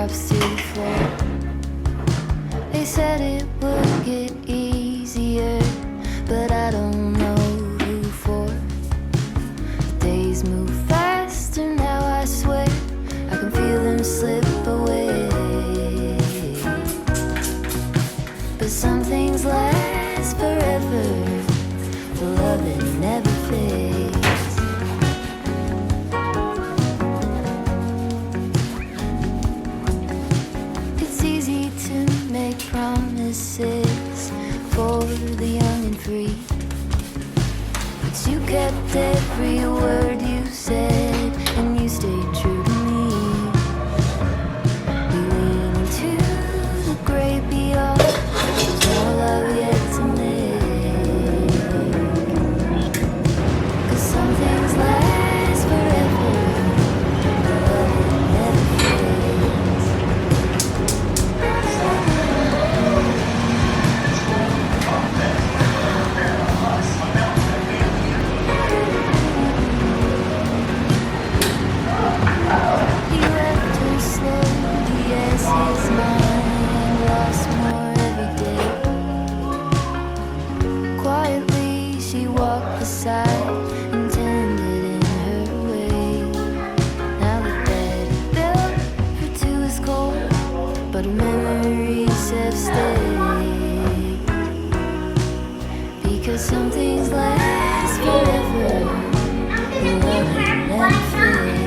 drops to the floor. They said it would get easier, but I don't know who for. The days move faster now, I swear. I can feel them slip away. But some things last forever. The love that never fades. It's easy to make promises for the young and free, but you kept every word you said, and you stayed true to me. We lean into the great beyond. There's more love yet to make. 'Cause some things last forever. The love that never fades. He left her slowly as his mind lost more every day. Quietly she walked beside and tended in her way. Now the bed built for two is cold, but her memories have stayed. Because some things last forever. The love that never fades.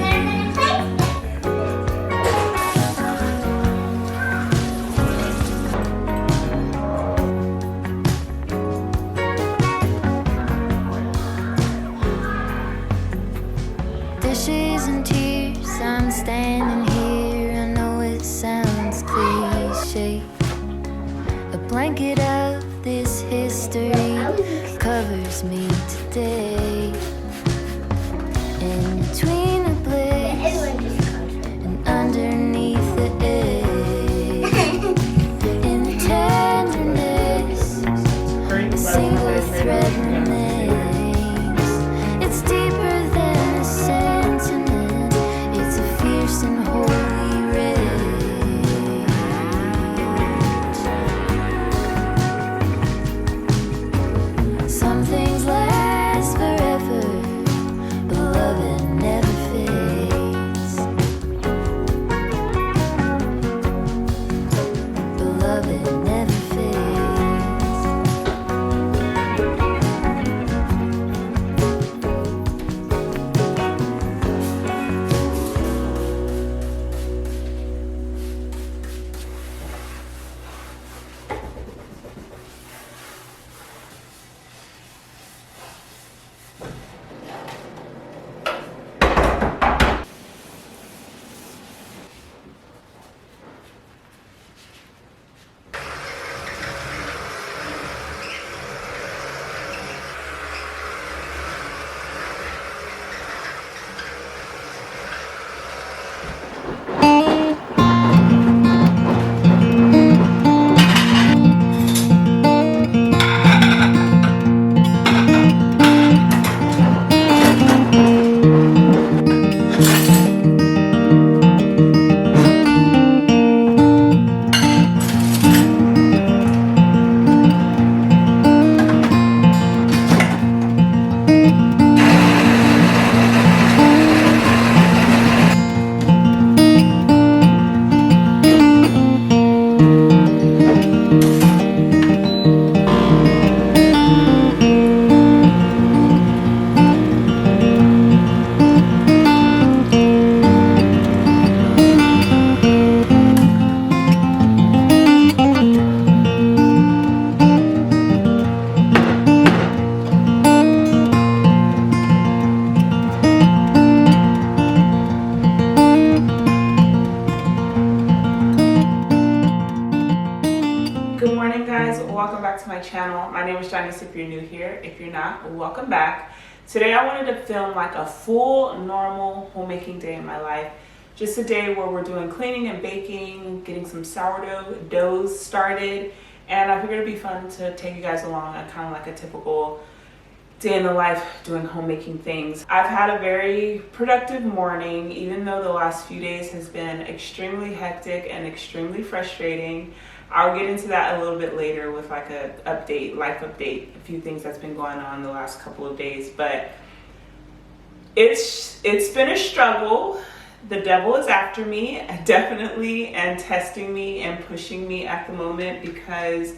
Dishes and tears, I'm standing here. I know it sounds cliche. A blanket of this history covers me today. In between the bliss and underneath the ache. In the tenderness, a single thread remains. It's deeper than a sentiment. It's a fierce and holy rage. Some things last forever, but love it never fades. But love it never fades. Good morning, guys. Welcome back to my channel. My name is Janice if you're new here. If you're not, welcome back. Today I wanted to film like a full normal homemaking day in my life. Just a day where we're doing cleaning and baking, getting some sourdough doughs started, and I figured it'd be fun to take you guys along on kind of like a typical day in the life doing homemaking things. I've had a very productive morning, even though the last few days has been extremely hectic and extremely frustrating. I'll get into that a little bit later with like a life update, a few things that's been going on the last couple of days, but it's been a struggle. The devil is after me, definitely, and testing me and pushing me at the moment because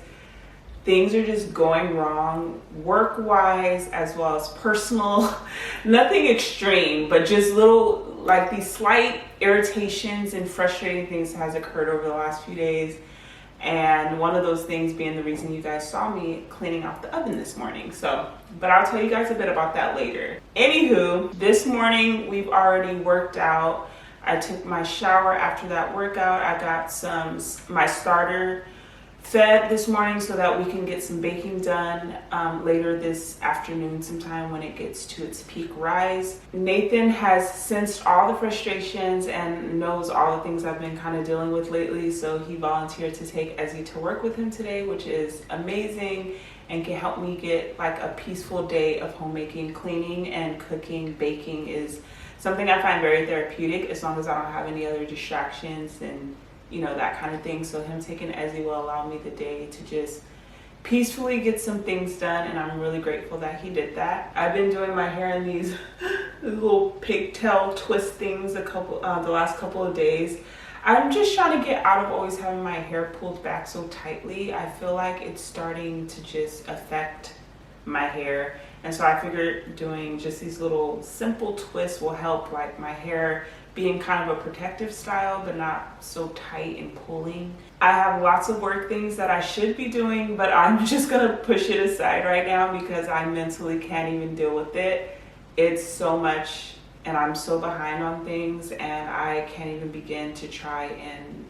things are just going wrong, work-wise as well as personal. Nothing extreme, but just little, like these slight irritations and frustrating things has occurred over the last few days. And one of those things being the reason you guys saw me cleaning off the oven this morning. But I'll tell you guys a bit about that later. Anywho, this morning we've already worked out. I took my shower after that workout. I got my starter fed this morning so that we can get some baking done later this afternoon sometime when it gets to its peak rise. Nathan has sensed all the frustrations and knows all the things I've been kind of dealing with lately, so he volunteered to take Ezzy to work with him today, which is amazing and can help me get like a peaceful day of homemaking. Cleaning and cooking, baking is something I find very therapeutic as long as I don't have any other distractions and that kind of thing. So him taking Ezzy will allow me the day to just peacefully get some things done, and I'm really grateful that he did that. I've been doing my hair in these little pigtail twist things the last couple of days. I'm just trying to get out of always having my hair pulled back so tightly. I feel like it's starting to just affect my hair, and so I figured doing just these little simple twists will help, like my hair being kind of a protective style but not so tight and pulling. I have lots of work things that I should be doing, but I'm just gonna push it aside right now because I mentally can't even deal with it. It's so much and I'm so behind on things, and I can't even begin to try and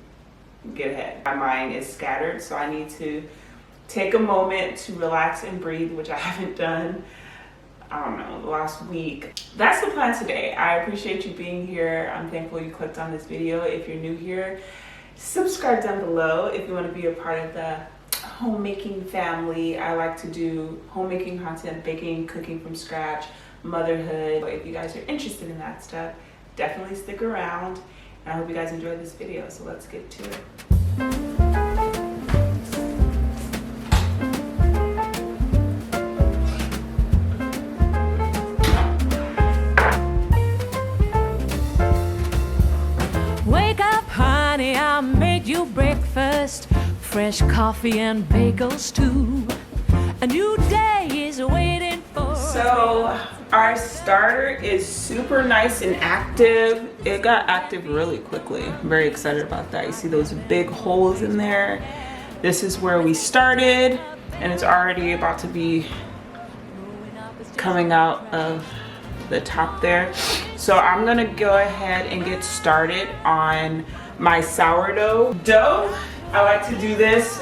get ahead. My mind is scattered, so I need to take a moment to relax and breathe, which I haven't done, I don't know, the last week. That's the plan today. I appreciate you being here. I'm thankful you clicked on this video. If you're new here, subscribe down below if you want to be a part of the homemaking family. I like to do homemaking content, baking, cooking from scratch, motherhood. If you guys are interested in that stuff, definitely stick around. And I hope you guys enjoyed this video, so let's get to it. I made you breakfast, fresh coffee and bagels too. A new day is waiting for. So our starter is super nice and active. It got active really quickly. I'm very excited about that. You see those big holes in there. This is where we started, and it's already about to be coming out of the top there. So I'm gonna go ahead and get started on my sourdough dough. I like to do this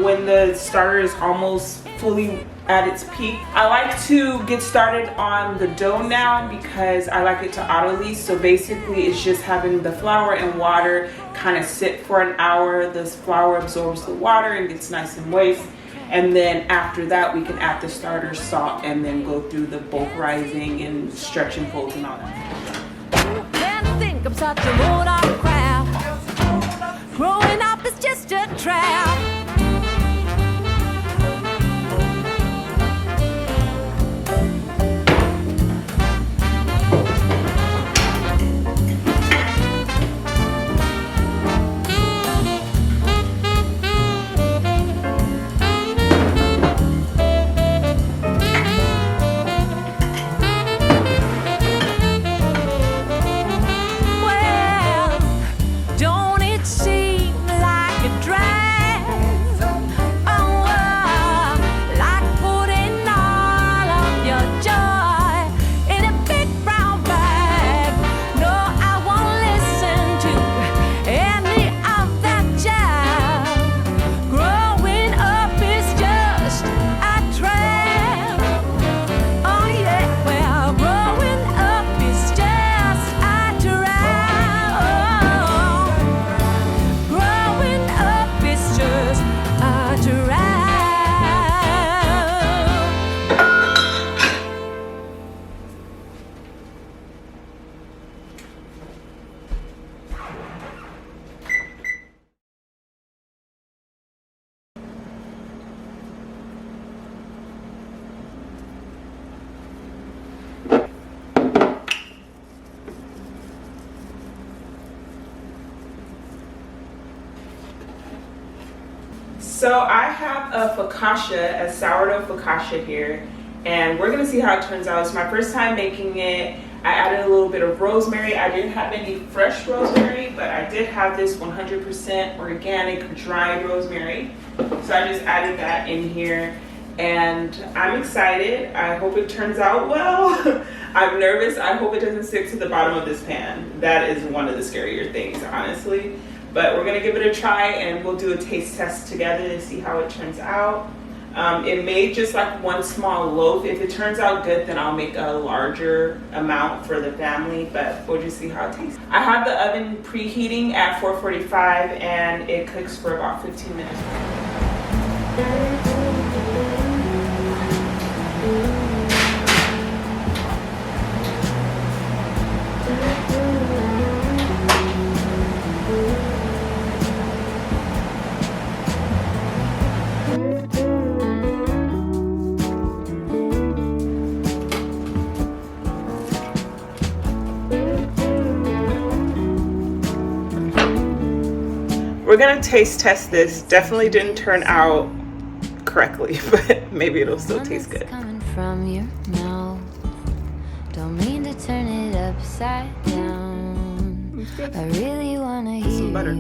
when the starter is almost fully at its peak. I like to get started on the dough now because I like it to auto-lease. So basically it's just having the flour and water kind of sit for an hour. This flour absorbs the water and gets nice and moist. And then after that we can add the starter, salt, and then go through the bulk rising and stretch and fold and all that. Think I'm such a road-off crowd. Growing up is just a trap. Well, don't it seem like a drag? So I have a focaccia, a sourdough focaccia here, and we're gonna see how it turns out. It's my first time making it. I added a little bit of rosemary. I didn't have any fresh rosemary, but I did have this 100% organic dried rosemary. So I just added that in here, and I'm excited. I hope it turns out well. I'm nervous. I hope it doesn't stick to the bottom of this pan. That is one of the scarier things, honestly. But we're gonna give it a try, and we'll do a taste test together to see how it turns out. It made just like one small loaf. If it turns out good, then I'll make a larger amount for the family, but we'll just see how it tastes. I have the oven preheating at 445, and it cooks for about 15 minutes. We're gonna taste test this. Definitely didn't turn out correctly, but maybe it'll still taste good. Coming from your mouth. Don't mean to turn it upside down. I really wanna hear you out.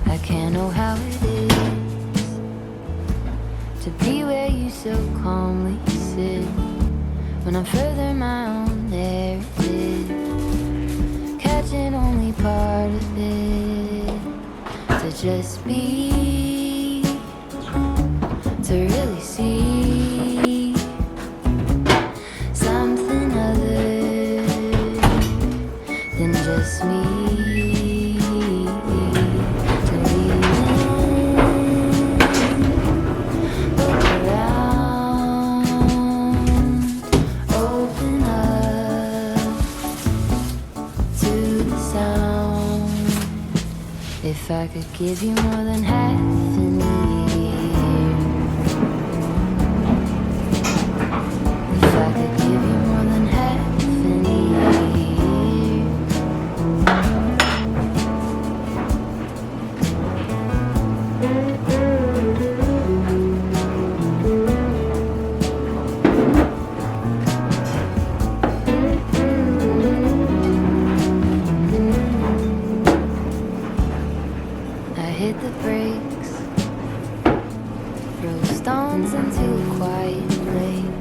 I can't know how it is to be where you so calmly sit. When I'm further my own, there it is. Catching only part of it. To just be, to really see something other than just me. To lean in, look around, open up to the sound. If I could give you more than half an ear, if I could give you more than half an hit the brakes, throw stones into a quiet lake.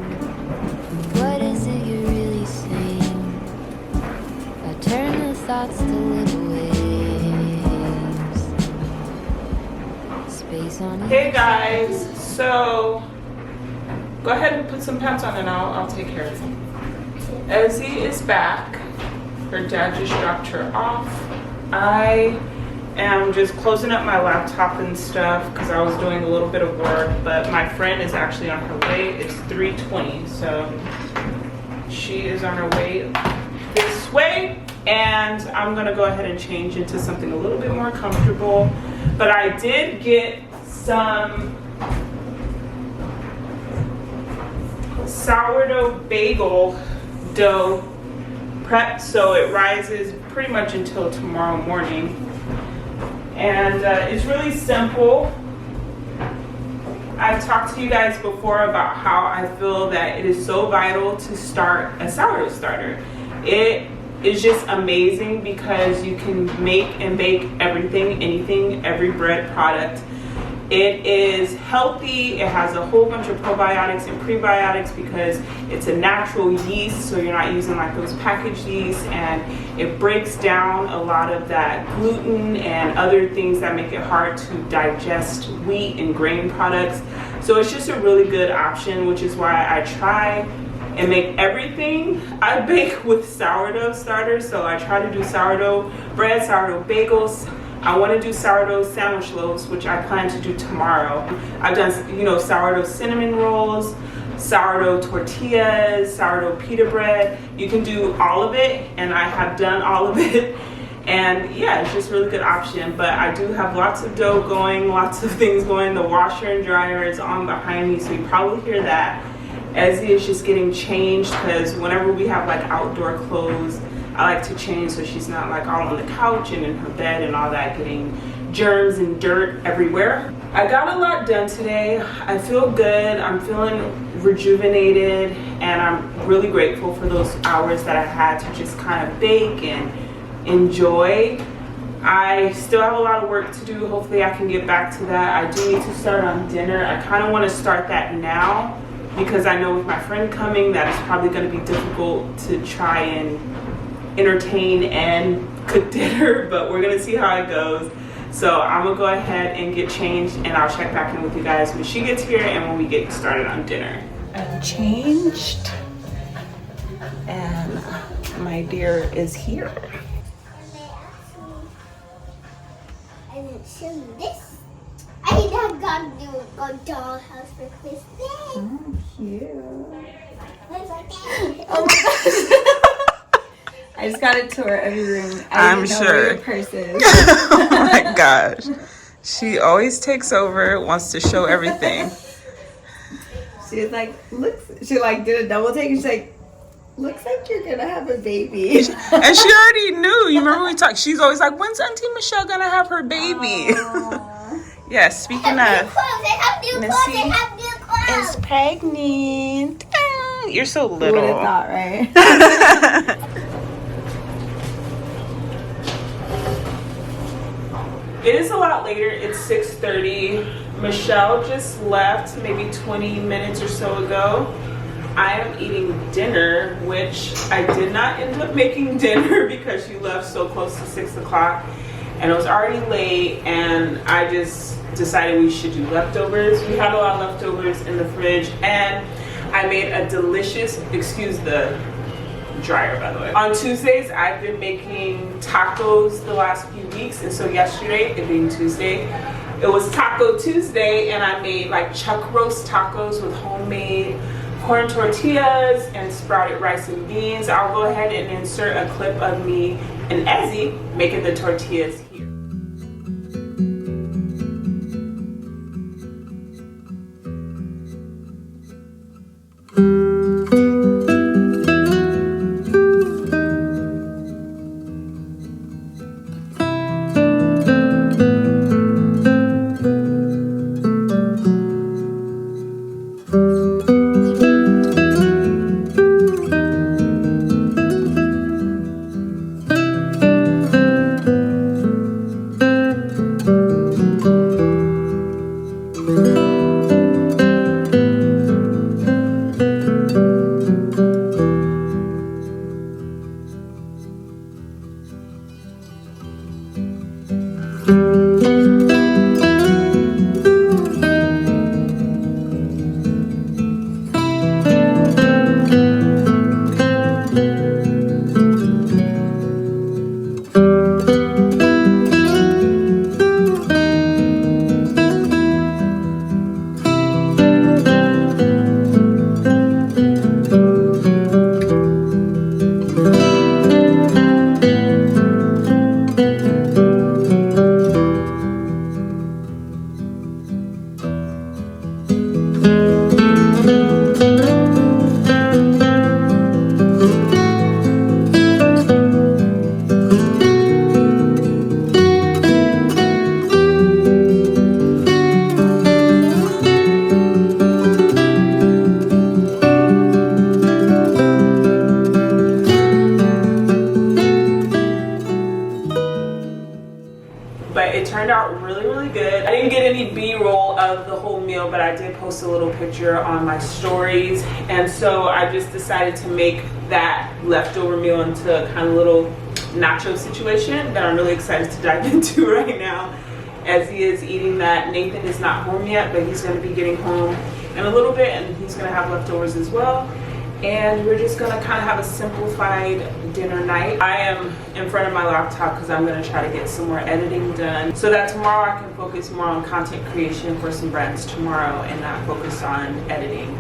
What is it you're really saying? I turn the thoughts to little waves. Space on it. Hey guys, so go ahead and put some pants on and I'll take care of them. Ezzy is back. Her dad just dropped her off. I am just closing up my laptop and stuff because I was doing a little bit of work, but my friend is actually on her way. It's 3:20, so she is on her way this way, and I'm gonna go ahead and change into something a little bit more comfortable. But I did get some sourdough bagel dough prepped so it rises pretty much until tomorrow morning. And it's really simple. I've talked to you guys before about how I feel that it is so vital to start a sourdough starter. It is just amazing because you can make and bake everything, anything, every bread product. It is healthy. It has a whole bunch of probiotics and prebiotics because it's a natural yeast, so you're not using like those packaged yeast, and it breaks down a lot of that gluten and other things that make it hard to digest wheat and grain products. So it's just a really good option, which is why I try and make everything I bake with sourdough starters. So I try to do sourdough bread, sourdough bagels. I want to do sourdough sandwich loaves, which I plan to do tomorrow. I've done, sourdough cinnamon rolls, sourdough tortillas, sourdough pita bread. You can do all of it, and I have done all of it. And yeah, it's just a really good option. But I do have lots of dough going, lots of things going. The washer and dryer is on behind me, so you probably hear that. Ezzy is just getting changed because whenever we have like outdoor clothes, I like to change so she's not like all on the couch and in her bed and all that, getting germs and dirt everywhere. I got a lot done today. I feel good. I'm feeling rejuvenated, and I'm really grateful for those hours that I had to just kind of bake and enjoy. I still have a lot of work to do. Hopefully I can get back to that. I do need to start on dinner. I kind of want to start that now because I know with my friend coming that it's probably going to be difficult to try and entertain and cook dinner, but we're going to see how it goes. So I'm going to go ahead and get changed, and I'll check back in with you guys when she gets here and when we get started on dinner. I'm changed, and my dear is here. I didn't show you this. I got to do a dollhouse for Christmas. Oh, cute. What's like that? Oh my gosh. I just got a tour of your room. I didn't know where your purse is. Oh my gosh. She always takes over, wants to show everything. She was like, she like did a double take and she's like, looks like you're gonna have a baby. And she already knew. You remember we talked? She's always like, when's Auntie Michelle gonna have her baby? Yes, speaking of, Missy is pregnant. Ah, you're so Who little. would have thought, right? It is a lot later. It's 6:30. Michelle just left maybe 20 minutes or so ago. I am eating dinner, which I did not end up making dinner because she left so close to 6 o'clock. And it was already late, and I just decided we should do leftovers. We had a lot of leftovers in the fridge, and I made a delicious, excuse the dryer by the way. On Tuesdays, I've been making tacos the last few weeks, and so yesterday, it being Tuesday, it was Taco Tuesday, and I made like chuck roast tacos with homemade corn tortillas and sprouted rice and beans. I'll go ahead and insert a clip of me and Ezzy making the tortillas here. Turned out really good. I didn't get any B-roll of the whole meal, but I did post a little picture on my stories, and so I just decided to make that leftover meal into a kind of little nacho situation that I'm really excited to dive into right now as he is eating that. Nathan is not home yet, but he's going to be getting home in a little bit, and he's going to have leftovers as well. And we're just gonna kind of have a simplified dinner night. I am in front of my laptop because I'm gonna try to get some more editing done so that tomorrow I can focus more on content creation for some brands tomorrow and not focus on editing.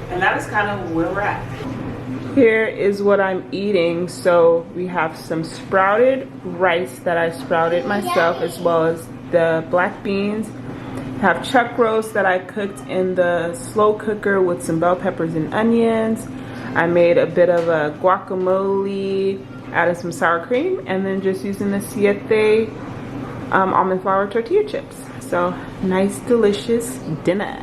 And that is kind of where we're at. Here is what I'm eating. So we have some sprouted rice that I sprouted myself, as well as the black beans. Have chuck roast that I cooked in the slow cooker with some bell peppers and onions. I made a bit of a guacamole, added some sour cream, and then just using the siete almond flour tortilla chips. So nice, delicious dinner.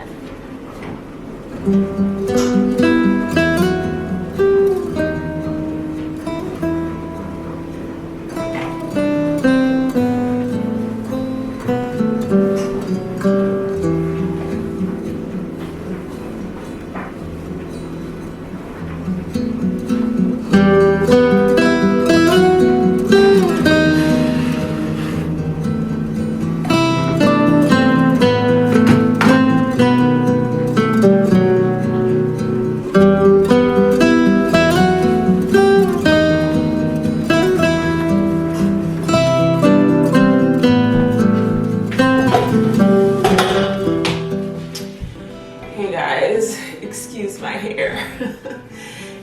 Excuse my hair.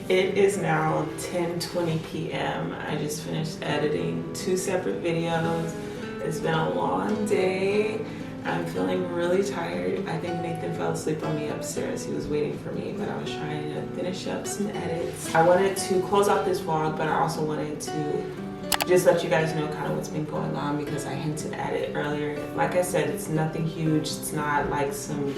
It is now 10:20 p.m. I just finished editing 2 separate videos. It's been a long day. I'm feeling really tired. I think Nathan fell asleep on me upstairs. He was waiting for me, but I was trying to finish up some edits. I wanted to close out this vlog, but I also wanted to just let you guys know kind of what's been going on because I hinted at it earlier. Like I said, it's nothing huge. It's not like some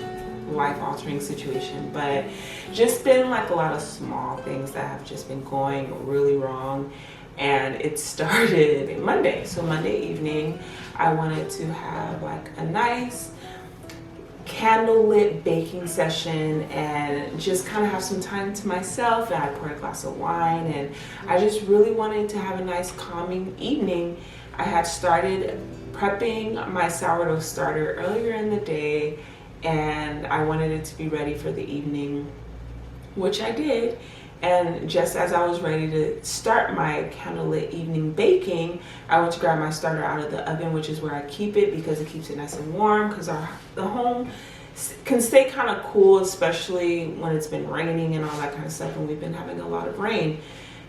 life-altering situation, but just been like a lot of small things that have just been going really wrong. And it started Monday. So Monday evening, I wanted to have like a nice candlelit baking session and just kind of have some time to myself. And I poured a glass of wine, and I just really wanted to have a nice calming evening. I had started prepping my sourdough starter earlier in the day, and I wanted it to be ready for the evening, which I did. And just as I was ready to start my candlelit evening baking, I went to grab my starter out of the oven, which is where I keep it because it keeps it nice and warm, because the home can stay kind of cool, especially when it's been raining and all that kind of stuff, and we've been having a lot of rain.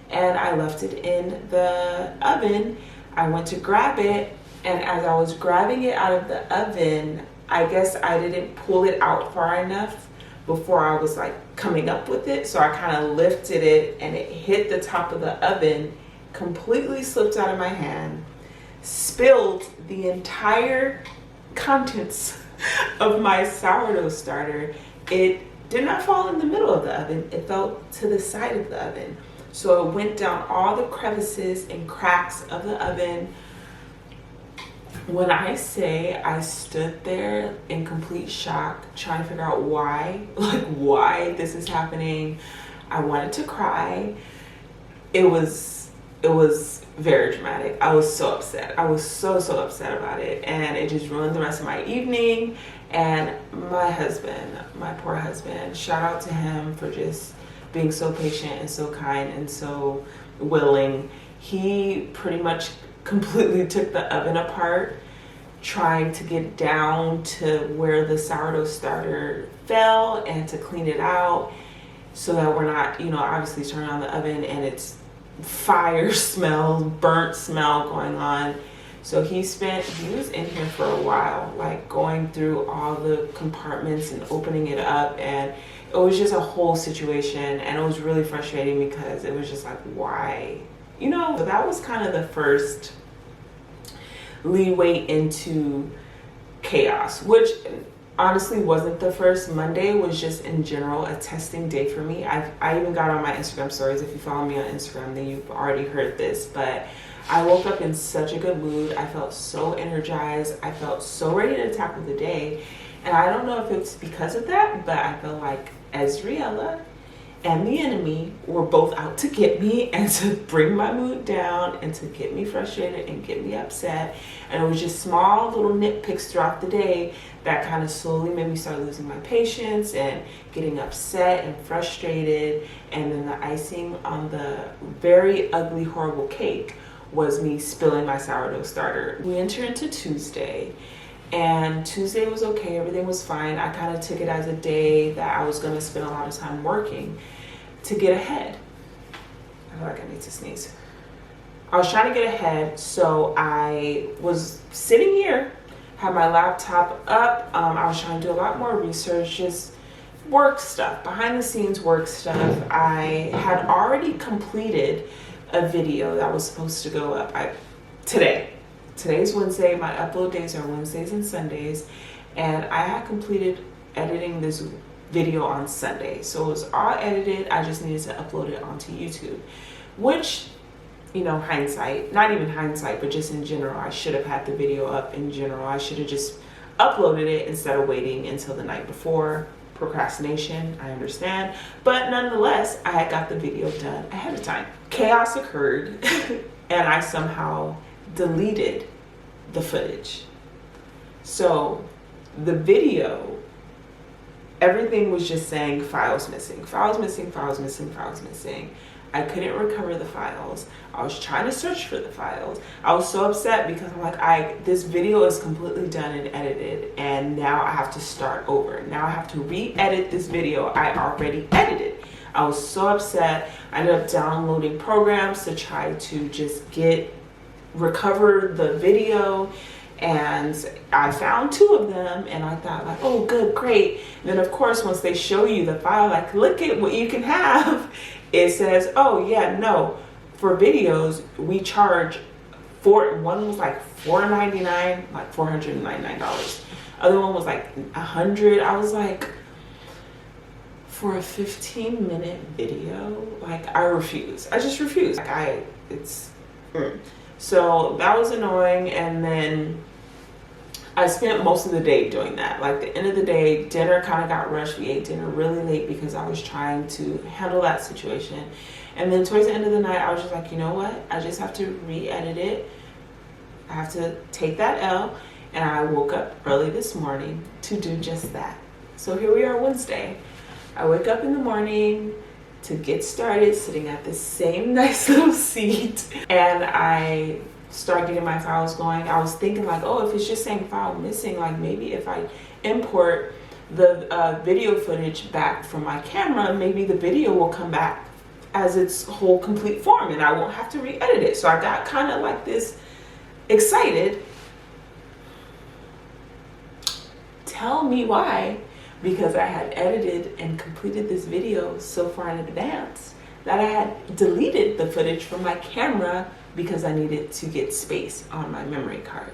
And I left it in the oven. I went to grab it, and as I was grabbing it out of the oven, I guess I didn't pull it out far enough before I was like coming up with it. So I kind of lifted it and it hit the top of the oven, completely slipped out of my hand, spilled the entire contents of my sourdough starter. It did not fall in the middle of the oven. It fell to the side of the oven. So it went down all the crevices and cracks of the oven. When I say I stood there in complete shock, trying to figure out why this is happening, I wanted to cry. It was very dramatic. I was so upset. I was so upset about it, and it just ruined the rest of my evening. And my husband, my poor husband, shout out to him for just being so patient and so kind and so willing. He pretty much completely took the oven apart, trying to get down to where the sourdough starter fell and to clean it out so that we're not, obviously turning on the oven and it's fire smell, burnt smell going on. So he was in here for a while, like going through all the compartments and opening it up, and it was just a whole situation, and it was really frustrating because it was just like, why? So that was kind of the first leeway into chaos, which honestly wasn't the first. Monday was just in general a testing day for me. I even got on my Instagram stories. If you follow me on Instagram, then you've already heard this, but I woke up in such a good mood. I felt so energized. I felt so ready to tackle the day. And I don't know if it's because of that, but I felt like Ezriella and the enemy were both out to get me and to bring my mood down and to get me frustrated and get me upset. And it was just small little nitpicks throughout the day that kind of slowly made me start losing my patience and getting upset and frustrated. And then the icing on the very ugly, horrible cake was me spilling my sourdough starter. We enter into Tuesday, and Tuesday was okay. Everything was fine. I kind of took it as a day that I was going to spend a lot of time working to get ahead. I feel like I need to sneeze. I was trying to get ahead, so I was sitting here, had my laptop up. I was trying to do a lot more research, just work stuff, behind the scenes work stuff. I had already completed a video that was supposed to go up today's Wednesday. My upload days are Wednesdays and Sundays, and I had completed editing this video on Sunday, so it was all edited. I just needed to upload it onto YouTube, which, you know, hindsight, not even hindsight, but just in general, I should have had the video up in general. I should have just uploaded it instead of waiting until the night before. Procrastination, I understand, but nonetheless, I had got the video done ahead of time. Chaos occurred and I somehow deleted the footage. So the video, everything was just saying files missing, files missing, files missing, files missing. I couldn't recover the files. I was trying to search for the files. I was so upset because I'm like, this video is completely done and edited, and now I have to start over. Now I have to re-edit this video I already edited. I was so upset. I ended up downloading programs to try to just recover the video, and I found 2 of them, and I thought like, oh good, great. And then of course, once they show you the file, like, look at what you can have, it says, oh yeah, no, for videos we charge one was like $4.99, like $499. Other one was like $100. I was like, for a 15-minute video, like, I refuse. I just refuse. Like, So that was annoying. And then I spent most of the day doing that. Like, the end of the day, dinner kind of got rushed. We ate dinner really late because I was trying to handle that situation. And then towards the end of the night, I was just like, you know what? I just have to re-edit it. I have to take that L. And I woke up early this morning to do just that. So here we are Wednesday. I wake up in the morning to get started, sitting at the same nice little seat. And I start getting my files going. I was thinking like, oh, if it's just saying file missing, like maybe if I import the video footage back from my camera, maybe the video will come back as its whole complete form and I won't have to re-edit it. So I got kind of like this excited. Tell me why. Because I had edited and completed this video so far in advance that I had deleted the footage from my camera because I needed to get space on my memory card.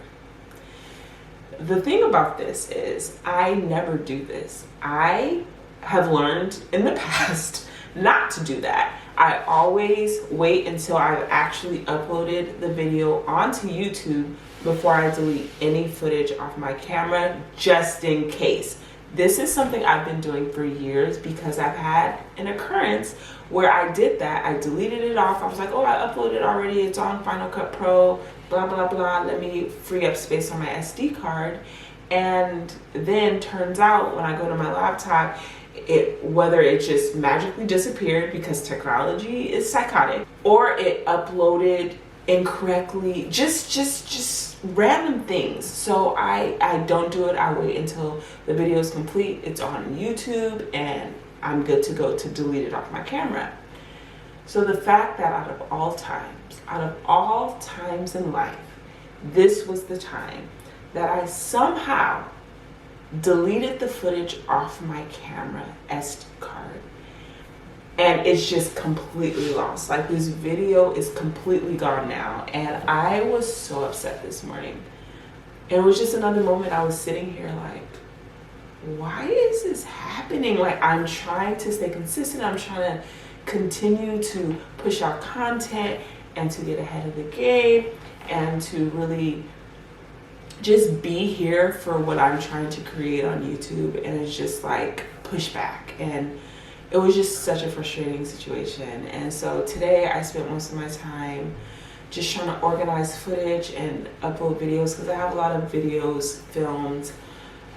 The thing about this is I never do this. I have learned in the past not to do that. I always wait until I've actually uploaded the video onto YouTube before I delete any footage off my camera, just in case. This is something I've been doing for years because I've had an occurrence where I did that. I deleted it off. I was like, oh, I uploaded already. It's on Final Cut Pro, blah, blah, blah. Let me free up space on my SD card. And then turns out when I go to my laptop, whether it just magically disappeared because technology is psychotic, or it uploaded incorrectly, just random things. So I don't do it. I wait until the video is complete, it's on YouTube, and I'm good to go to delete it off my camera. So the fact that out of all times in life, this was the time that I somehow deleted the footage off my camera SD card. And it's just completely lost. Like, this video is completely gone now. And I was so upset this morning. And it was just another moment I was sitting here like, why is this happening? Like, I'm trying to stay consistent. I'm trying to continue to push out content and to get ahead of the game and to really just be here for what I'm trying to create on YouTube. And it's just like pushback. And it was just such a frustrating situation. And so today I spent most of my time just trying to organize footage and upload videos, because I have a lot of videos filmed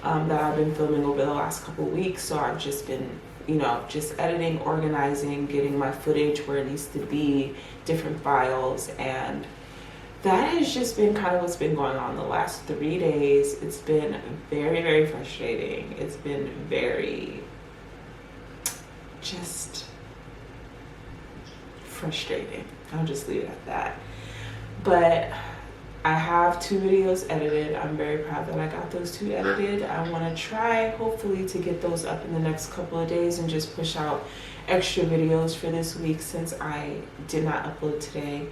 that I've been filming over the last couple of weeks. So I've just been, just editing, organizing, getting my footage where it needs to be, different files. And that has just been kind of what's been going on the last 3 days. It's been very, very frustrating. It's been very just frustrating. I'll just leave it at that. But I have 2 videos edited. I'm very proud that I got those 2 edited. I want to try, hopefully, to get those up in the next couple of days and just push out extra videos for this week since I did not upload today.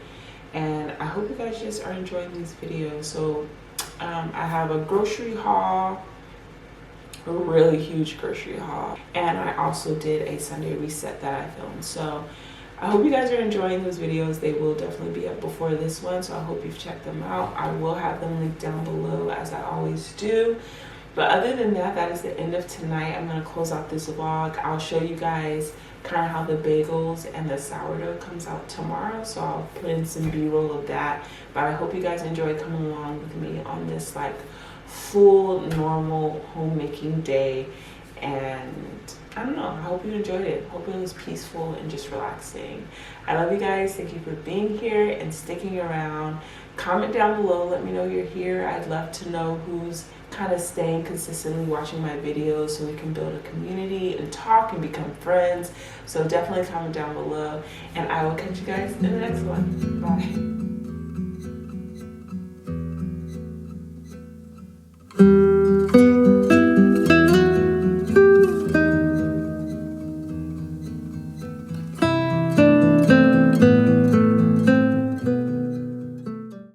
And I hope you guys just are enjoying these videos. So I have a grocery haul, a really huge grocery haul, and I also did a Sunday reset that I filmed. So I hope you guys are enjoying those videos. They will definitely be up before this one, so I hope you've checked them out. I will have them linked down below as I always do. But other than that, that is the end of tonight. I'm going to close out this vlog. I'll show you guys kind of how the bagels and the sourdough comes out tomorrow, so I'll put in some b-roll of that. But I hope you guys enjoy coming along with me on this like full normal homemaking day. And I don't know, I hope you enjoyed it. Hope it was peaceful and just relaxing. I love you guys. Thank you for being here and sticking around. Comment down below, let me know you're here. I'd love to know who's kind of staying consistently watching my videos so we can build a community and talk and become friends. So definitely comment down below, and I will catch you guys in the next one. Bye.